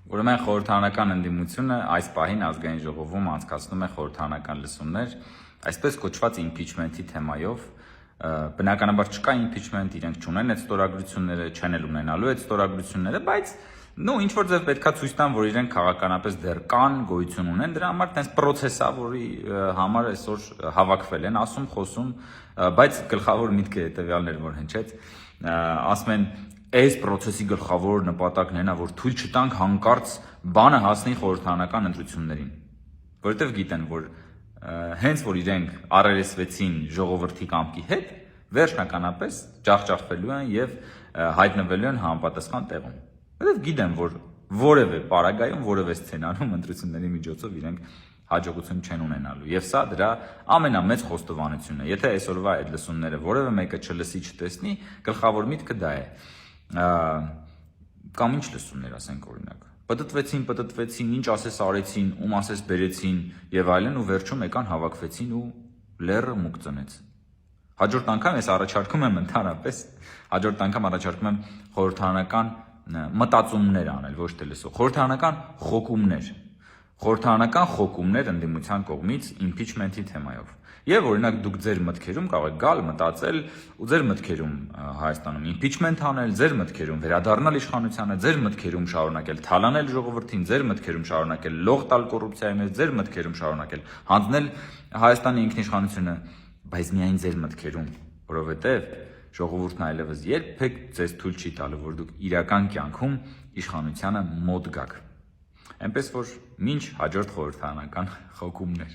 Ուրեմն խորհրդարանական ընդդիմությունը այս պահին ազգային ժողովում անցկացնում է խորհրդարանական լսումներ, այսպես կոչված impeachment-ի թեմայով, բնականաբար չկա impeachment, իրենք չունեն այդ ստորագրությունները, չեն էլ ունենալու այդ ստորագրությունները, բայց ինչ որ ձև պետքա ցույց տան, որ իրենք քաղաքականապես դեռ կան, գոյություն ունեն, դրա համար տես process է, որի համար այսօր հավաքվել են, ասում, խոսում, բայց գլխավոր միտքը հետեւյալն էր, որ հնչեց, ասում են այս process-ի գլխավոր նպատակն է, որ թույլ չտանք հանկարծ բանը հասնի խորհրդարանական ընտրություններին, որովհետև գիտեն, որ հենց որ իրենք առերեսվեցին ժողովրդի կամքի հետ, վերջնականապես ջախջախվելու են եւ հայտնվելու են համապատասխան տեղում։ Որովհետև գիտեն, որ որևէ պարագայում, որևէ սցենարում ընտրությունների միջոցով իրենք հաջողություն չեն ունենալու։ Եվ սա դրա ամենամեծ խոստովանությունն է։ Եթե այսօրվա այդ լսումները որևէ մեկը չլսի, չտեսնի, գլխավոր միտքը դա է։ Կամ ինչ լսումներ, ասենք օրինակ։ Պտտվեցին, ինչ ասես արեցին, ում ասես բերեցին եւ այլն ու վերջում եկան հավաքվեցին ու լերը մուկ ծնեց։ Հաջորդ անգամ ես առաջարկում եմ ընդհանրապես, հաջորդ անգամ առաջարկում եմ խորհրդարանական մտածումներ անել, ոչ թե լսող, խորհրդարանական խոկումներ ընդդիմության կողմից impeachment-ի թեմայով։ Եվ օրինակ դուք ձեր մտքերում կարող եք գալ, մտածել ու ձեր մտքերում Հայաստանում impeachment անել, ձեր մտքերում վերադառնալ իշխանությանը, ձեր մտքերում շարունակել թալանել ժողովրդին, ձեր մտքերում շարունակել լող տալ կոռուպցիայի մեջ, ձեր մտքերում շարունակել հանձնել Հայաստանի ինքնիշխանությունը, բայց միայն ձեր մտքերում, որովհետև ժողովուրդն այլևս երբեք ձեզ թույլ չի տալու, որ դուք իրական կյանքում իշխանությանը մոտ գաք։ Այնպես որ մինչ հաջորդ խորհրդարանական խոկումներ